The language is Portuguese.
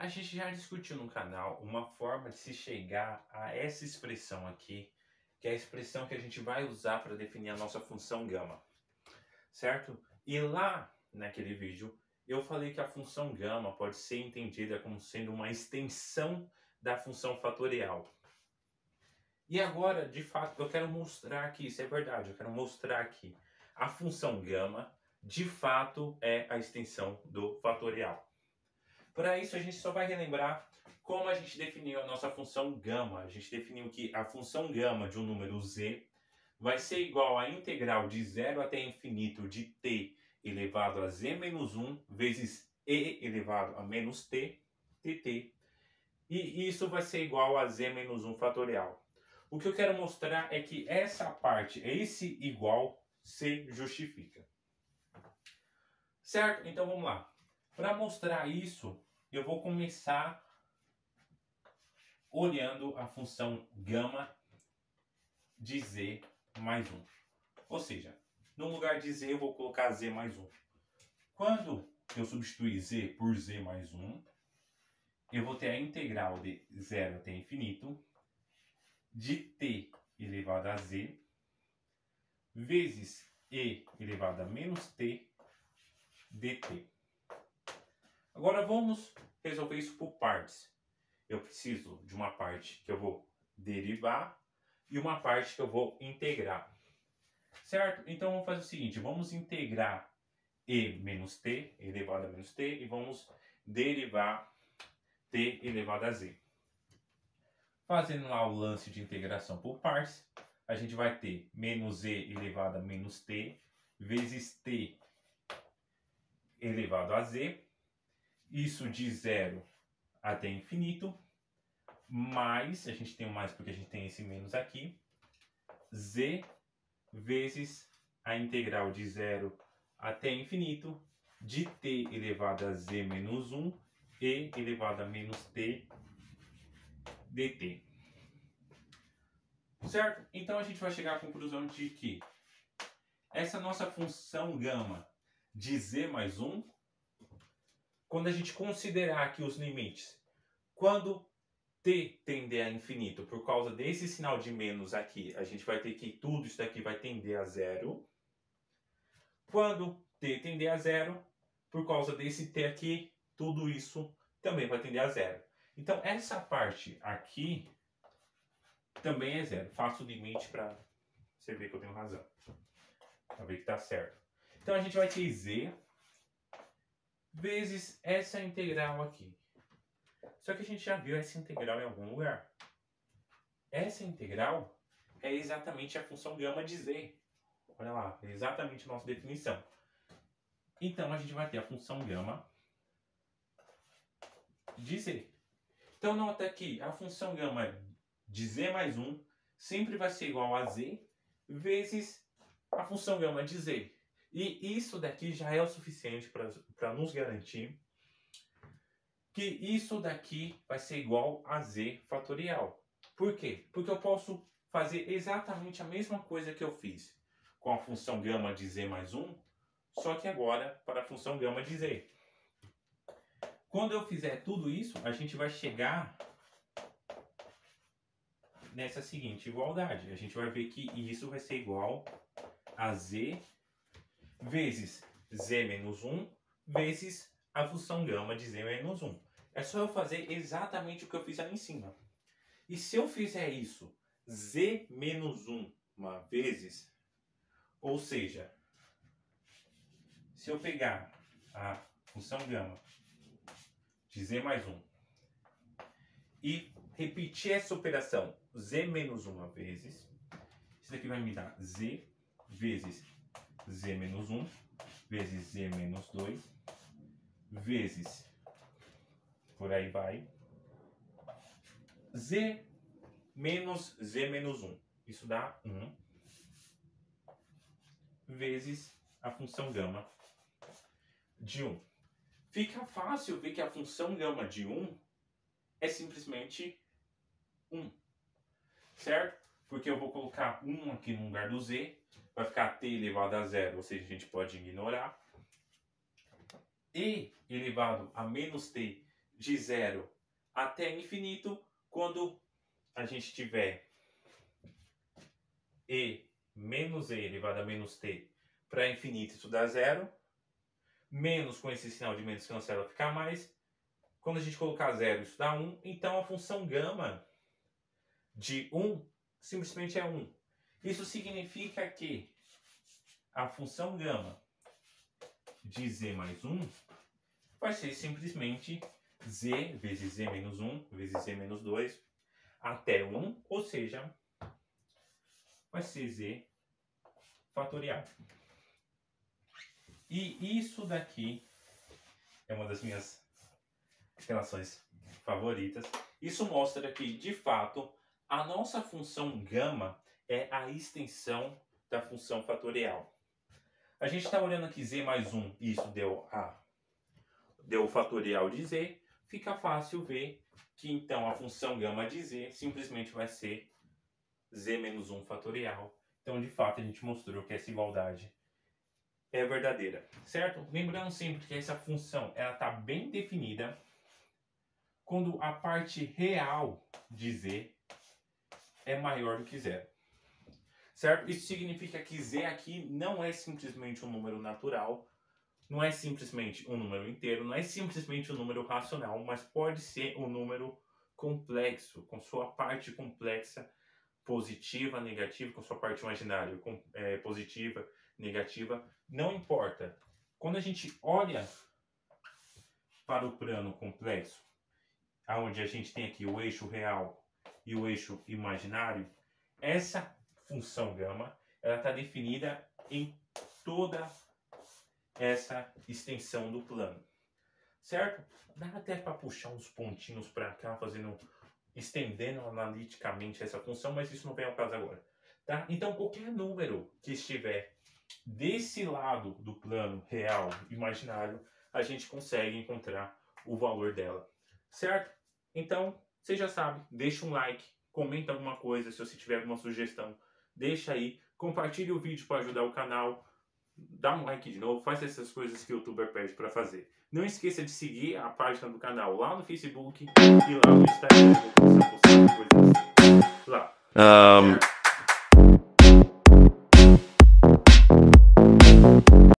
A gente já discutiu no canal uma forma de se chegar a essa expressão aqui, que é a expressão que a gente vai usar para definir a nossa função gama, certo? E lá naquele vídeo eu falei que a função gama pode ser entendida como sendo uma extensão da função fatorial. E agora, de fato, eu quero mostrar que isso é verdade, eu quero mostrar que a função gama, de fato, é a extensão do fatorial. Para isso, a gente só vai relembrar como a gente definiu a nossa função gama. A gente definiu que a função gama de um número z vai ser igual à integral de 0 até infinito de t elevado a z menos 1 vezes e elevado a menos t, dt. E isso vai ser igual a z menos 1 fatorial. O que eu quero mostrar é que essa parte, esse igual, se justifica. Certo? Então vamos lá. Para mostrar isso, eu vou começar olhando a função gama de z mais 1. Ou seja, no lugar de z eu vou colocar z mais 1. Quando eu substituir z por z mais 1, eu vou ter a integral de 0 até infinito de t elevado a z vezes e elevado a menos t dt. Agora vamos resolver isso por partes. Eu preciso de uma parte que eu vou derivar e uma parte que eu vou integrar. Certo? Então vamos fazer o seguinte, vamos integrar e menos t elevado a menos t e vamos derivar t elevado a z. Fazendo lá o lance de integração por partes, a gente vai ter menos e elevado a menos t vezes t elevado a z, isso de 0 até infinito, mais, a gente tem um mais porque a gente tem esse menos aqui, z vezes a integral de 0 até infinito de t elevado a z menos 1 e elevado a menos t dt. Certo? Então a gente vai chegar à conclusão de que essa nossa função gama de z mais 1, quando a gente considerar aqui os limites, quando t tender a infinito por causa desse sinal de menos aqui, a gente vai ter que tudo isso daqui vai tender a zero. Quando t tender a zero, por causa desse t aqui, tudo isso também vai tender a zero. Então essa parte aqui também é zero. Faço o limite para você ver que eu tenho razão. Para ver que está certo. Então a gente vai ter z vezes essa integral aqui. Só que a gente já viu essa integral em algum lugar. Essa integral é exatamente a função gama de z. Olha lá, é exatamente a nossa definição. Então a gente vai ter a função gama de z. Então nota que a função gama de z mais 1 sempre vai ser igual a z vezes a função gama de z. E isso daqui já é o suficiente para nos garantir que isso daqui vai ser igual a z fatorial. Por quê? Porque eu posso fazer exatamente a mesma coisa que eu fiz com a função gama de z mais 1, só que agora para a função gama de z. Quando eu fizer tudo isso, a gente vai chegar nessa seguinte igualdade. A gente vai ver que isso vai ser igual a z vezes z menos 1 vezes a função gama de z menos 1. É só eu fazer exatamente o que eu fiz ali em cima. E se eu fizer isso z menos 1 vezes, ou seja, se eu pegar a função gama de z mais 1 e repetir essa operação z menos 1 vezes, isso daqui vai me dar z vezes z menos 1 vezes z menos 2 vezes, por aí vai, z menos z menos 1. Isso dá 1 vezes a função gama de 1. Fica fácil ver que a função gama de 1 é simplesmente 1. Certo? Porque eu vou colocar 1 aqui no lugar do z, vai ficar t elevado a 0, ou seja, a gente pode ignorar. E elevado a menos t de 0 até infinito, quando a gente tiver e menos e elevado a menos t para infinito, isso dá 0. Menos com esse sinal de menos cancela, fica mais. Quando a gente colocar 0, isso dá 1. Então a função gama de 1 simplesmente é 1. Isso significa que a função gama de z mais 1 vai ser simplesmente z vezes z menos 1 vezes z menos 2 até 1, ou seja, vai ser z fatorial. E isso daqui é uma das minhas relações favoritas. Isso mostra que, de fato, a nossa função gama é a extensão da função fatorial. A gente está olhando aqui z mais 1, isso deu o fatorial de z. Fica fácil ver que, então, a função gama de z simplesmente vai ser z menos 1 fatorial. Então, de fato, a gente mostrou que essa igualdade é verdadeira, certo? Lembrando sempre que essa função está bem definida quando a parte real de z é maior do que 0. Certo? Isso significa que z aqui não é simplesmente um número natural, não é simplesmente um número inteiro, não é simplesmente um número racional, mas pode ser um número complexo, com sua parte complexa, positiva, negativa, com sua parte imaginária, positiva, negativa, não importa. Quando a gente olha para o plano complexo, onde a gente tem aqui o eixo real e o eixo imaginário, essa função gama ela está definida em toda essa extensão do plano, certo? Dá até para puxar uns pontinhos para cá, estendendo analiticamente essa função, mas isso não vem ao caso agora, tá? Então, qualquer número que estiver desse lado do plano real imaginário, a gente consegue encontrar o valor dela, certo? Então, você já sabe, deixa um like, comenta alguma coisa, se você tiver alguma sugestão, deixa aí, compartilhe o vídeo para ajudar o canal, dá um like de novo, faz essas coisas que o youtuber pede para fazer. Não esqueça de seguir a página do canal lá no Facebook e lá no Instagram, lá.